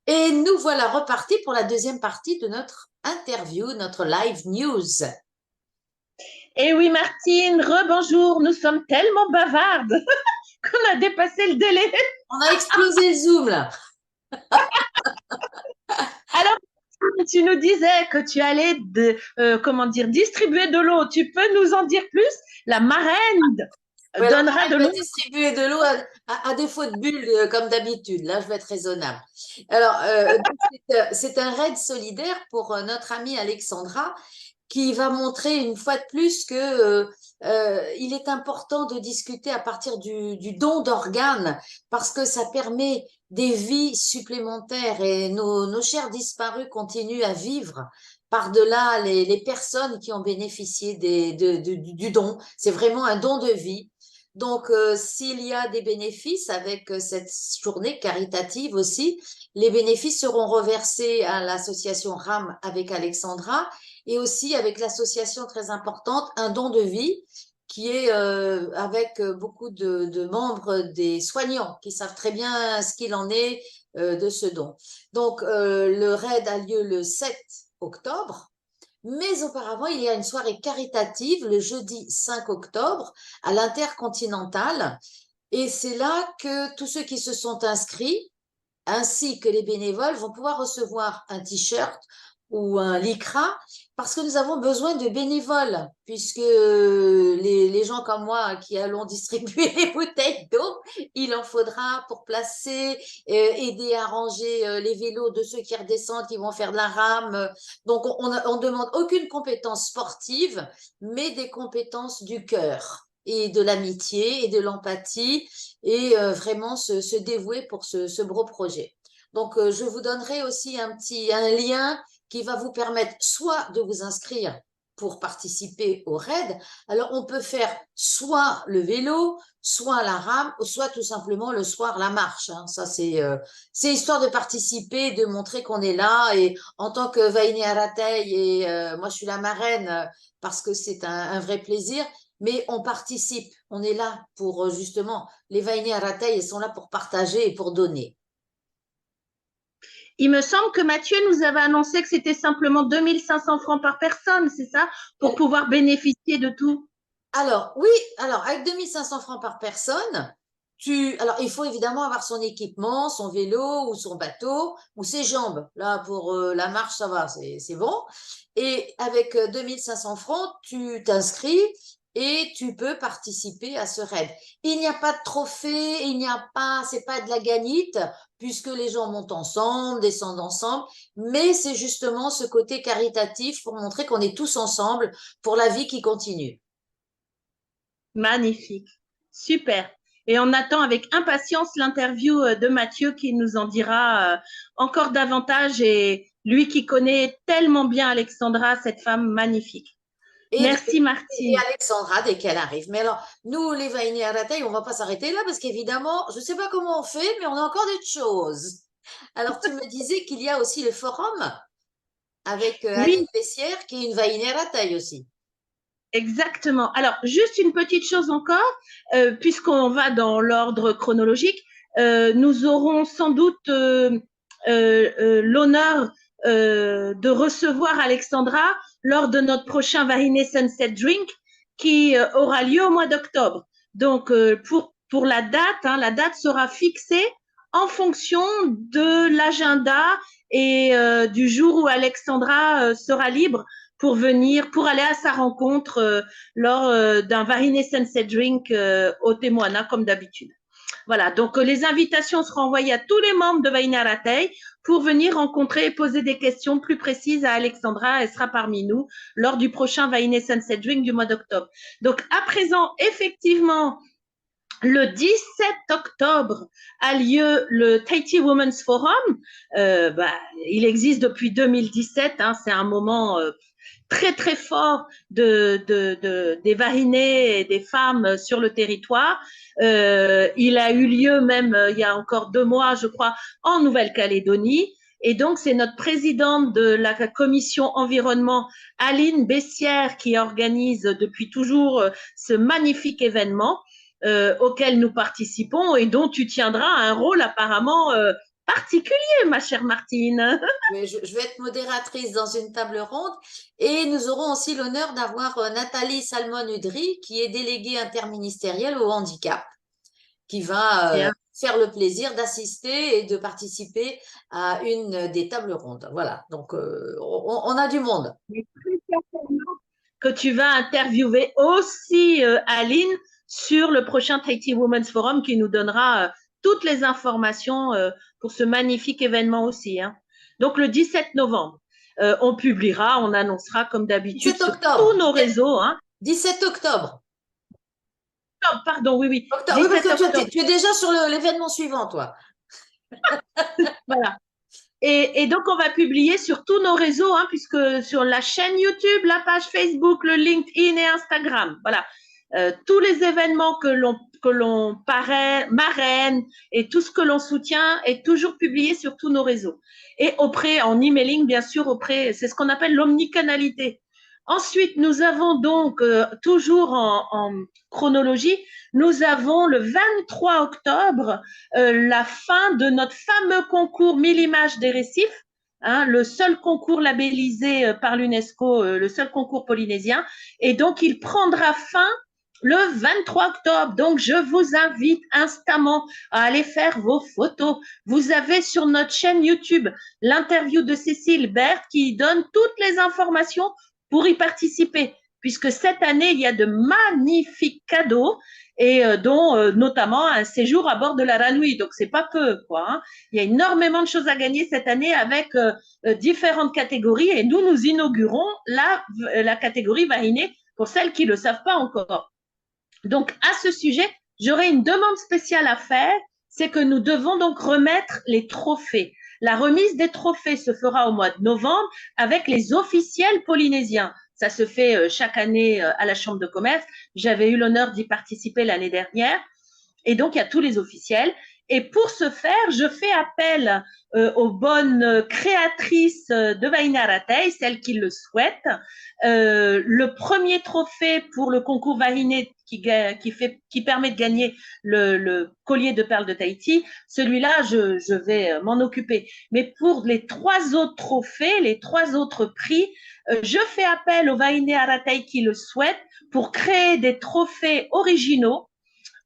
Et nous voilà repartis pour la deuxième partie de notre interview, notre live news. Eh oui, Martine, rebonjour. Nous sommes tellement bavardes qu'on a dépassé le délai. On a explosé le Zoom là. Alors, tu nous disais que tu allais distribuer de l'eau. Tu peux nous en dire plus? La marraine Ouais, alors, donnera de elle va l'eau. distribuer de l'eau à défaut de bulles, comme d'habitude. Là, je vais être raisonnable. Alors, donc, c'est un raid solidaire pour notre amie Alexandra qui va montrer une fois de plus que il est important de discuter à partir du don d'organes parce que ça permet des vies supplémentaires et nos chers disparus continuent à vivre par-delà les personnes qui ont bénéficié du don. C'est vraiment un don de vie. Donc, s'il y a des bénéfices avec cette journée caritative aussi, les bénéfices seront reversés à l'association RAM avec Alexandra et aussi avec l'association très importante Un don de vie qui est avec beaucoup de membres des soignants qui savent très bien ce qu'il en est de ce don. Donc, le raid a lieu le 7 octobre. Mais auparavant, il y a une soirée caritative le jeudi 5 octobre à l'Intercontinental. Et c'est là que tous ceux qui se sont inscrits, ainsi que les bénévoles, vont pouvoir recevoir un t-shirt ou un lycra parce que nous avons besoin de bénévoles, puisque les gens comme moi qui allons distribuer les bouteilles d'eau, il en faudra pour placer, aider à ranger les vélos de ceux qui redescendent, qui vont faire de la rame. Donc, on demande aucune compétence sportive, mais des compétences du cœur et de l'amitié et de l'empathie et vraiment se dévouer pour ce beau projet. Donc, je vous donnerai aussi un lien qui va vous permettre soit de vous inscrire pour participer au raid. Alors, on peut faire soit le vélo, soit la rame, soit tout simplement le soir la marche. Hein. Ça, c'est histoire de participer, de montrer qu'on est là. Et en tant que Vainé Aratay, et moi, je suis la marraine parce que c'est un vrai plaisir. Mais on participe, on est là pour justement, les Vainé Aratay, ils sont là pour partager et pour donner. Il me semble que Mathieu nous avait annoncé que c'était simplement 2500 francs par personne, c'est ça, pour pouvoir bénéficier de tout. Alors, oui, alors avec 2500 francs par personne, alors il faut évidemment avoir son équipement, son vélo ou son bateau ou ses jambes. Là, pour la marche, ça va, c'est bon. Et avec 2500 francs, tu t'inscris et tu peux participer à ce raid. Il n'y a pas de trophée, c'est pas de la gagnite, puisque les gens montent ensemble, descendent ensemble, mais c'est justement ce côté caritatif pour montrer qu'on est tous ensemble pour la vie qui continue. Magnifique, super. Et on attend avec impatience l'interview de Mathieu qui nous en dira encore davantage et lui qui connaît tellement bien Alexandra, cette femme magnifique. Et, Merci et Martine. Alexandra, dès qu'elle arrive. Mais alors, nous, les Vainé à la taille, on va pas s'arrêter là parce qu'évidemment, je ne sais pas comment on fait, mais on a encore des choses. Alors, tu me disais qu'il y a aussi le forum avec Aline Oui, Bessière, qui est une Vainé à la taille aussi. exactement. Alors, juste une petite chose encore, puisqu'on va dans l'ordre chronologique, nous aurons sans doute l'honneur de recevoir Alexandra lors de notre prochain Vahiné Sunset Drink qui aura lieu au mois d'octobre. Donc, pour la date sera fixée en fonction de l'agenda et du jour où Alexandra sera libre pour venir, pour aller à sa rencontre lors d'un Vahiné Sunset Drink au Témoana, comme d'habitude. Voilà, donc les invitations seront envoyées à tous les membres de Vahiné Aratay pour venir rencontrer et poser des questions plus précises à Alexandra. Elle sera parmi nous lors du prochain Vahiné Sunset Drink du mois d'octobre. Donc, à présent, effectivement, le 17 octobre a lieu le Tahiti Women's Forum. Il existe depuis 2017. Hein, c'est un moment très très fort des Vahinés et des femmes sur le territoire. Il a eu lieu même il y a encore 2 mois, je crois, en Nouvelle-Calédonie. Et donc, c'est notre présidente de la commission environnement, Aline Bessière, qui organise depuis toujours ce magnifique événement auquel nous participons et dont tu tiendras un rôle apparemment particulier, ma chère Martine. Mais je vais être modératrice dans une table ronde et nous aurons aussi l'honneur d'avoir Nathalie Salmon-Udry, qui est déléguée interministérielle au handicap, qui va Bien. faire le plaisir d'assister et de participer à une des tables rondes. Voilà, donc on a du monde. Que tu vas interviewer aussi Aline sur le prochain Tahiti Women's Forum qui nous donnera toutes les informations pour ce magnifique événement aussi. Hein. Donc le 17 novembre, on publiera, on annoncera comme d'habitude 17 sur octobre. tous nos réseaux. Hein. 17 octobre. Oh, pardon, oui, oui. Octobre. Oui, parce 17 que octobre. tu es déjà sur l'événement suivant, toi. Voilà. Et donc, on va publier sur tous nos réseaux, hein, puisque sur la chaîne YouTube, la page Facebook, le LinkedIn et Instagram. Voilà. Tous les événements que l'on marraine et tout ce que l'on soutient est toujours publié sur tous nos réseaux. Et auprès, en emailing, bien sûr, auprès, c'est ce qu'on appelle l'omnicanalité. Ensuite, nous avons donc, toujours en chronologie, nous avons le 23 octobre la fin de notre fameux concours 1000 images des récifs, hein, le seul concours labellisé par l'UNESCO, le seul concours polynésien. Et donc, il prendra fin le 23 octobre. Donc, je vous invite instamment à aller faire vos photos. Vous avez sur notre chaîne YouTube l'interview de Cécile Berthe qui donne toutes les informations pour y participer, puisque cette année, il y a de magnifiques cadeaux et dont notamment un séjour à bord de la Ranui. Donc, c'est pas peu, quoi. Hein. Il y a énormément de choses à gagner cette année avec différentes catégories et nous inaugurons la catégorie Vahiné pour celles qui ne le savent pas encore. Donc, à ce sujet, j'aurais une demande spéciale à faire, c'est que nous devons donc remettre les trophées. La remise des trophées se fera au mois de novembre avec les officiels polynésiens. Ça se fait chaque année à la Chambre de commerce. J'avais eu l'honneur d'y participer l'année dernière. Et donc, il y a tous les officiels. Et pour ce faire, je fais appel aux bonnes créatrices de Vahiné-Aratei, celles qui le souhaitent. Le premier trophée pour le concours Vahiné qui permet de gagner le collier de perles de Tahiti, celui-là, je vais m'en occuper. Mais pour les 3 autres trophées, les 3 autres prix, je fais appel aux Vahiné-Aratei qui le souhaitent pour créer des trophées originaux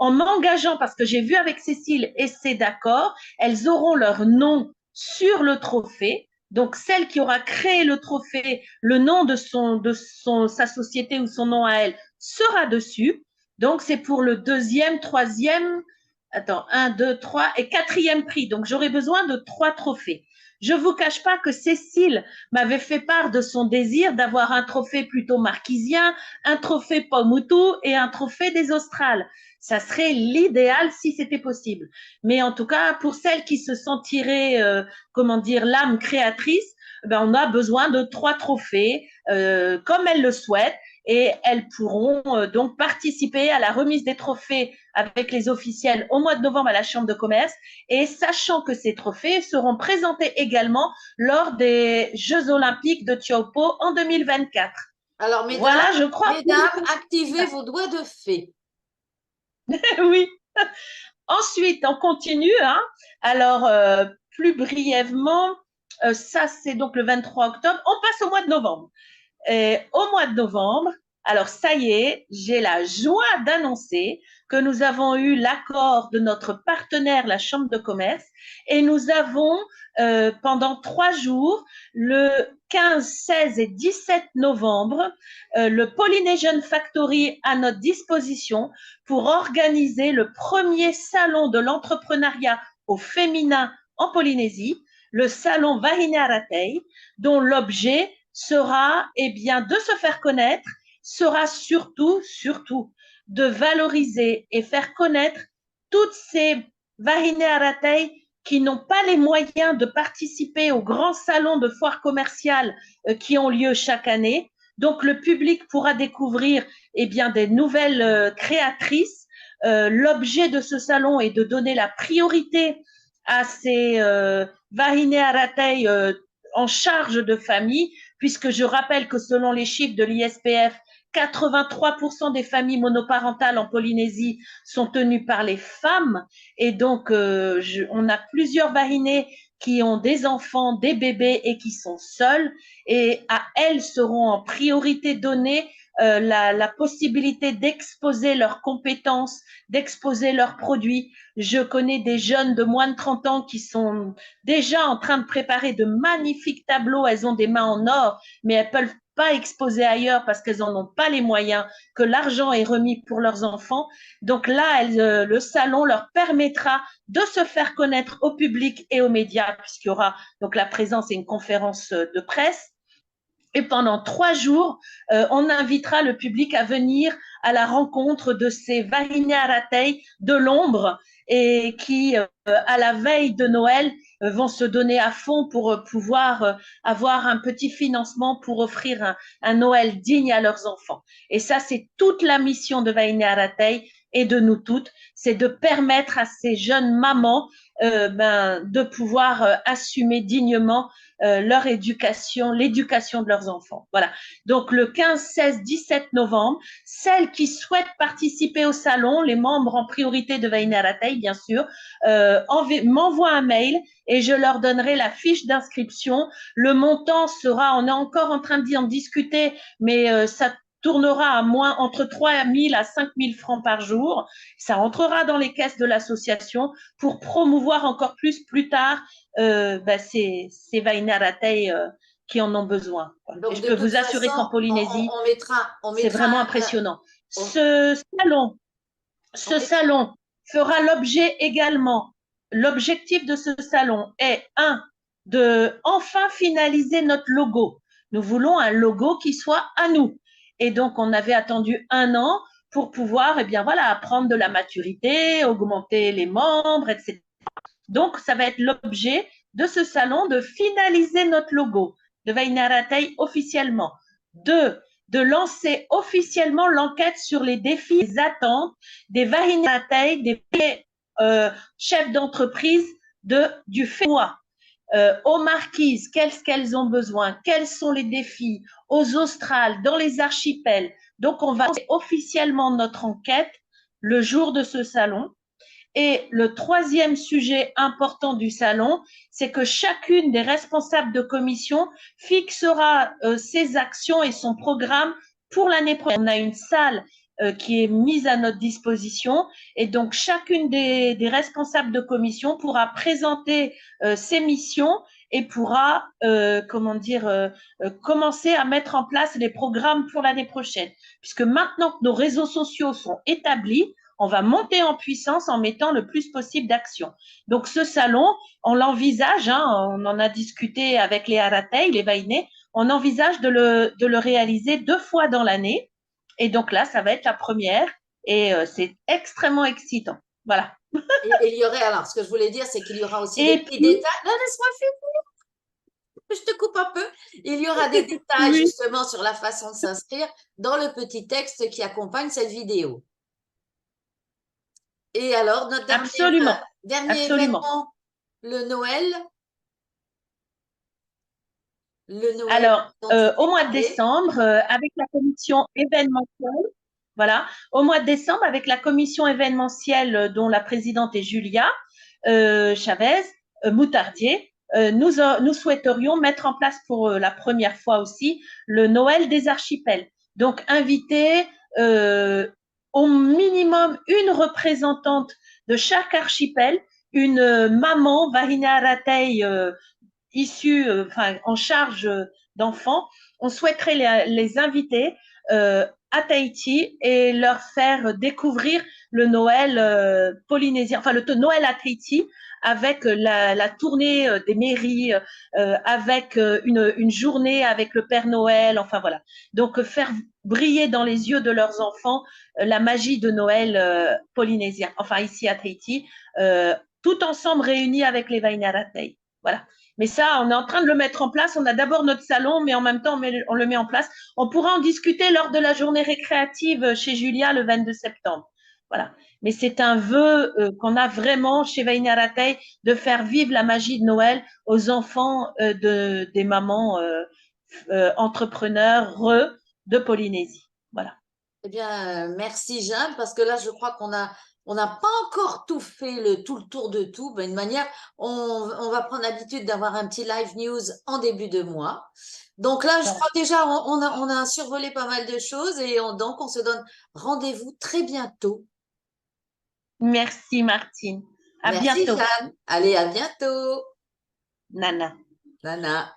en m'engageant, parce que j'ai vu avec Cécile et c'est d'accord, elles auront leur nom sur le trophée. Donc, celle qui aura créé le trophée, le nom de sa société ou son nom à elle sera dessus. Donc, c'est pour le 2e, 3e, 1, 2, 3 et 4e prix. Donc, j'aurai besoin de 3 trophées. Je ne vous cache pas que Cécile m'avait fait part de son désir d'avoir un trophée plutôt marquisien, un trophée Paumotu et un trophée des Australes. Ça serait l'idéal si c'était possible. Mais en tout cas, pour celles qui se sentiraient, l'âme créatrice, ben, on a besoin de 3 trophées, comme elles le souhaitent, et elles pourront donc participer à la remise des trophées avec les officiels au mois de novembre à la Chambre de commerce, et sachant que ces trophées seront présentés également lors des Jeux olympiques de Tiopo en 2024. Alors, mesdames, voilà, je crois mesdames, activez vos doigts de fée. Oui. Ensuite, on continue. Hein. Alors, plus brièvement, ça, c'est donc le 23 octobre. On passe au mois de novembre. Et au mois de novembre, alors ça y est, j'ai la joie d'annoncer que nous avons eu l'accord de notre partenaire, la Chambre de commerce, et nous avons pendant 3 jours, le 15, 16 et 17 novembre, le Polynesian Factory à notre disposition pour organiser le premier salon de l'entrepreneuriat au féminin en Polynésie, le salon Vahiné-Aratei, dont l'objet sera de se faire connaître, sera surtout de valoriser et faire connaître toutes ces Vahiné-Aratei qui n'ont pas les moyens de participer aux grands salons de foires commerciales qui ont lieu chaque année. Donc, le public pourra découvrir des nouvelles créatrices. L'objet de ce salon est de donner la priorité à ces Vahiné Aratei en charge de famille, puisque je rappelle que selon les chiffres de l'ISPF, 83% des familles monoparentales en Polynésie sont tenues par les femmes. Et donc, on a plusieurs Vahinés qui ont des enfants, des bébés et qui sont seuls. Et à elles seront en priorité données la possibilité d'exposer leurs compétences, d'exposer leurs produits. Je connais des jeunes de moins de 30 ans qui sont déjà en train de préparer de magnifiques tableaux. Elles ont des mains en or, mais elles peuvent pas exposer ailleurs parce qu'elles n'en ont pas les moyens, que l'argent est remis pour leurs enfants. Donc là, le salon leur permettra de se faire connaître au public et aux médias, puisqu'il y aura donc la présence et une conférence de presse. Et pendant 3 jours, on invitera le public à venir à la rencontre de ces Vahiné Aratei de l'ombre et qui, à la veille de Noël, vont se donner à fond pour pouvoir avoir un petit financement pour offrir un Noël digne à leurs enfants. Et ça, c'est toute la mission de Vahiné Aratei et de nous toutes, c'est de permettre à ces jeunes mamans de pouvoir assumer dignement leur éducation, l'éducation de leurs enfants. Voilà. Donc le 15, 16, 17 novembre, celles qui souhaitent participer au salon, les membres en priorité de Vahiné Aratei, bien sûr, m'envoient un mail et je leur donnerai la fiche d'inscription. Le montant sera, on est encore en train d'en discuter, mais ça tournera à moins entre 3 000 à 5 000 francs par jour. Ça rentrera dans les caisses de l'association pour promouvoir encore plus tard ces Vahiné Aratei qui en ont besoin. Donc, et je peux vous assurer qu'en Polynésie, c'est vraiment impressionnant. Ce salon fera l'objet également, l'objectif de ce salon est, de enfin finaliser notre logo. Nous voulons un logo qui soit à nous. Et donc, on avait attendu 1 an pour pouvoir, prendre de la maturité, augmenter les membres, etc. Donc, ça va être l'objet de ce salon de finaliser notre logo de Vahiné Aratei officiellement. 2, de lancer officiellement l'enquête sur les défis et les attentes des Vahiné Aratei, des chefs d'entreprise du FEMOA. Aux marquises, qu'est-ce qu'elles ont besoin, quels sont les défis, aux australes, dans les archipels. Donc, on va lancer officiellement notre enquête le jour de ce salon. Et le 3e sujet important du salon, c'est que chacune des responsables de commission fixera ses actions et son programme pour l'année prochaine. On a une salle qui est mise à notre disposition et donc chacune des responsables de commission pourra présenter ses missions et pourra commencer à mettre en place les programmes pour l'année prochaine. Puisque maintenant que nos réseaux sociaux sont établis, on va monter en puissance en mettant le plus possible d'actions. Donc, ce salon, on l'envisage, on en a discuté avec les Aratei, les Vahiné, on envisage de le réaliser 2 fois dans l'année. Et donc là, ça va être la première et c'est extrêmement excitant. Voilà. Et il y aurait, alors, ce que je voulais dire, c'est qu'il y aura aussi des petits détails. Non, laisse-moi finir. Je te coupe un peu. Il y aura des détails justement sur la façon de s'inscrire dans le petit texte qui accompagne cette vidéo. Et alors, notre dernier événement, le Noël. Alors, au mois de décembre, avec la commission événementielle, au mois de décembre, avec la commission événementielle dont la présidente est Julia Chavez Moutardier, nous souhaiterions mettre en place pour la première fois aussi le Noël des archipels. Donc, inviter au minimum une représentante de chaque archipel, une maman Vahiné Aratei issus, en charge d'enfants. On souhaiterait les inviter à Tahiti et leur faire découvrir le Noël polynésien, le Noël à Tahiti, avec la tournée des mairies, avec une journée avec le Père Noël, voilà. Donc, faire briller dans les yeux de leurs enfants la magie de Noël polynésien, ici à Tahiti, tout ensemble réunis avec les Vahiné Aratei. Voilà. Mais ça, on est en train de le mettre en place. On a d'abord notre salon, mais en même temps, on le met en place. On pourra en discuter lors de la journée récréative chez Julia le 22 septembre. Voilà. Mais c'est un vœu qu'on a vraiment chez Vainaratei de faire vivre la magie de Noël aux enfants des mamans entrepreneurs de Polynésie. Voilà. Eh bien, merci Jeanne, parce que là, je crois on n'a pas encore tout fait, tout le tour de tout. Ben, une manière, on va prendre l'habitude d'avoir un petit live news en début de mois. Donc là, je Voilà. crois déjà, on a survolé pas mal de choses et donc on se donne rendez-vous très bientôt. Merci Martine. À Merci bientôt. Jeanne. Allez, à bientôt. Nana. Nana.